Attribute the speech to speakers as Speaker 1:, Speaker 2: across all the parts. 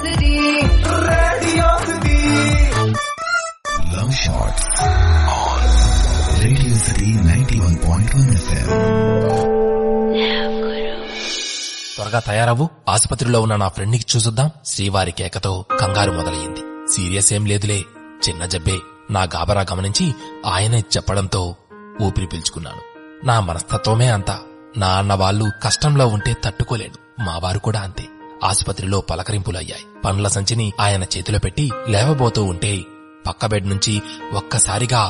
Speaker 1: Love Shots on Radio City 91.1 FM.
Speaker 2: త్వరగా తయారవ్వు, ఆసుపత్రిలో ఉన్న నా ఫ్రెండ్ ని చూసుద్దాం. శ్రీవారి కేకతో కంగారు మొదలయ్యింది. సీరియస్ ఏం లేదులే, చిన్న జబ్బే. నా గాబరా గమనించి ఆయనే చెప్పడంతో ఊపిరి పీల్చుకున్నాను. నా మనస్తత్వమే అంతా. నా అన్న వాళ్ళు కష్టంలో ఉంటే తట్టుకోలేను, మావారు కూడా అంతే. ఆసుపత్రిలో పలకరింపులు అయ్యాయి. పండ్ల సంచిని ఆయన చేతిలో పెట్టి లేవబోతూ ఉంటే పక్క బెడ్ నుంచి ఒక్కసారిగా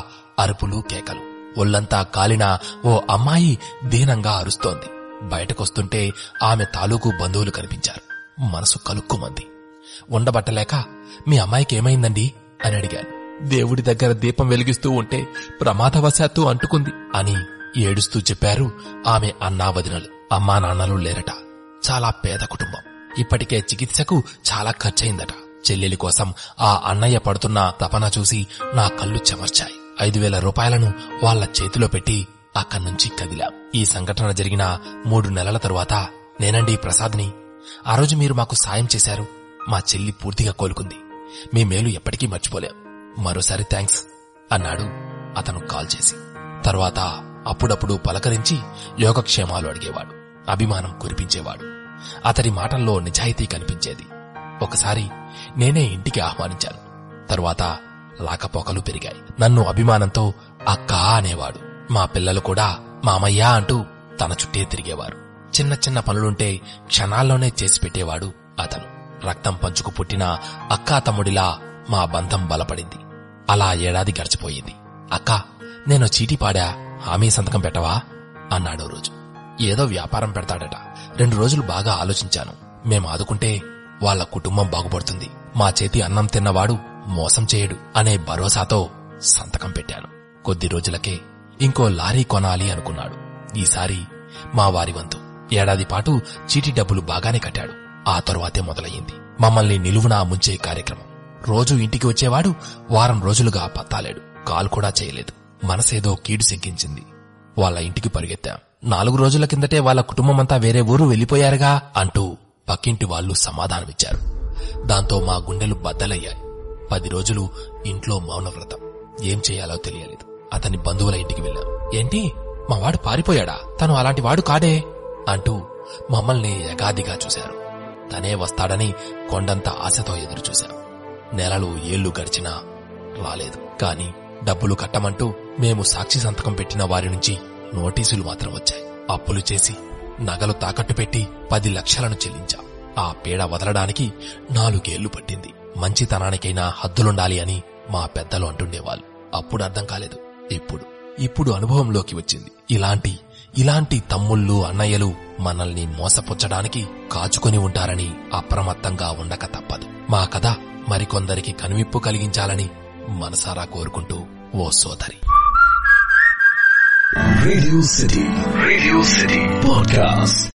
Speaker 2: అరుపులు, కేకలు. ఒళ్లంతా కాలిన ఓ అమ్మాయి దీనంగా అరుస్తోంది. బయటకొస్తుంటే ఆమె తాలూకు బంధువులు కనిపించారు. మనసు కలుక్కుమంది. ఉండబట్టలేక, మీ అమ్మాయికి ఏమైందండి అని అడిగాను. దేవుడి దగ్గర దీపం వెలిగిస్తూ ఉంటే ప్రమాదవశాత్తు అంటుకుంది అని ఏడుస్తూ చెప్పారు ఆమె అన్నా వదినలు. అమ్మా నాన్నలు లేరట. చాలా పేద కుటుంబం. ఇప్పటికే చికిత్సకు చాలా ఖర్చయిందట. చెల్లెలి కోసం ఆ అన్నయ్య పడుతున్న తపన చూసి నా కళ్ళు చెమర్చాయి. 5,000 రూపాయలను వాళ్ల చేతిలో పెట్టి అక్కడ్నుంచి కదిలాం. ఈ సంఘటన జరిగిన 3 నెలల తరువాత, నేనండి ప్రసాద్ని. ఆ రోజు మీరు మాకు సాయం చేశారు. మా చెల్లి పూర్తిగా కోలుకుంది. మీ మేలు ఎప్పటికీ మర్చిపోలేం. మరోసారి థ్యాంక్స్ అన్నాడు అతను కాల్ చేసి. తర్వాత అప్పుడప్పుడు పలకరించి యోగక్షేమాలు అడిగేవాడు. అభిమానం కురిపించేవాడు. అతడి మాటల్లో నిజాయితీ కనిపించేది. ఒకసారి నేనే ఇంటికి ఆహ్వానించాను. తరువాత లాకపోకలు పెరిగాయి. నన్ను అభిమానంతో అక్కా అనేవాడు. మా పిల్లలు కూడా మామయ్య అంటూ తన చుట్టే తిరిగేవారు. చిన్న చిన్న పనులుంటే క్షణాల్లోనే చేసి పెట్టేవాడు అతను. రక్తం పంచుకు పుట్టిన అక్కా తమ్ముడిలా మా బంధం బలపడింది. అలా ఏడాది గడిచిపోయింది. అక్కా, నేను చీటీ పాడా, హామీ సంతకం పెట్టవా అన్నాడో రోజు. ఏదో వ్యాపారం పెడతాడట. 2 రోజులు బాగా ఆలోచించాను. మేం ఆదుకుంటే వాళ్ల కుటుంబం బాగుపడుతుంది. మా చేతి అన్నం తిన్నవాడు మోసం చేయడు అనే భరోసాతో సంతకం పెట్టాను. కొద్ది రోజులకే ఇంకో లారీ కొనాలి అనుకున్నాడు. ఈసారి మా వారి వంతు. ఏడాది పాటు చీటీ డబ్బులు బాగానే కట్టాడు. ఆ తరువాతే మొదలయ్యింది మమ్మల్ని నిలువునా ముంచే కార్యక్రమం. రోజూ ఇంటికి వచ్చేవాడు. వారం రోజులుగా పత్తాలేడు. కాల్ కూడా చేయలేదు. మనసేదో కీడు శంకించింది. వాళ్ల ఇంటికి పరిగెత్తాం. 4 రోజుల కిందటే వాళ్ల కుటుంబమంతా వేరే ఊరు వెళ్లిపోయారుగా అంటూ పక్కింటి వాళ్లు సమాధానమిచ్చారు. దాంతో మా గుండెలు బద్దలయ్యాయి. 10 రోజులు ఇంట్లో మౌనవ్రతం. ఏం చేయాలో తెలియలేదు. అతని బంధువుల ఇంటికి వెళ్ళాం. ఏంటి, మా వాడు పారిపోయాడా? తను అలాంటి వాడు కాడే అంటూ మమ్మల్ని యగాదిగా చూశారు. తనే వస్తాడని కొండంత ఆశతో ఎదురుచూశాం. నెలలు ఏళ్లు గడిచినా రాలేదు. కాని డబ్బులు కట్టమంటూ మేము సాక్షి సంతకం పెట్టిన వారి నుంచి నోటీసులు మాత్రం వచ్చాయి. అప్పులు చేసి నగలు తాకట్టు పెట్టి 10 లక్షలను చెల్లించాం. ఆ పీడ వదలడానికి 4 ఏళ్లు పట్టింది. మంచితనానికైనా హద్దులుండాలి అని మా పెద్దలు అంటుండేవాళ్ళు. అప్పుడు అర్థం కాలేదు. ఇప్పుడు అనుభవంలోకి వచ్చింది. ఇలాంటి తమ్ముళ్ళు, అన్నయ్యలు మనల్ని మోసపుచ్చడానికి కాచుకొని ఉంటారని అప్రమత్తంగా ఉండక తప్పదు. మా కథ మరికొందరికి కనువిప్పు కలిగించాలని మనసారా కోరుకుంటూ ఓ సోదరి.
Speaker 1: Radio City Podcast.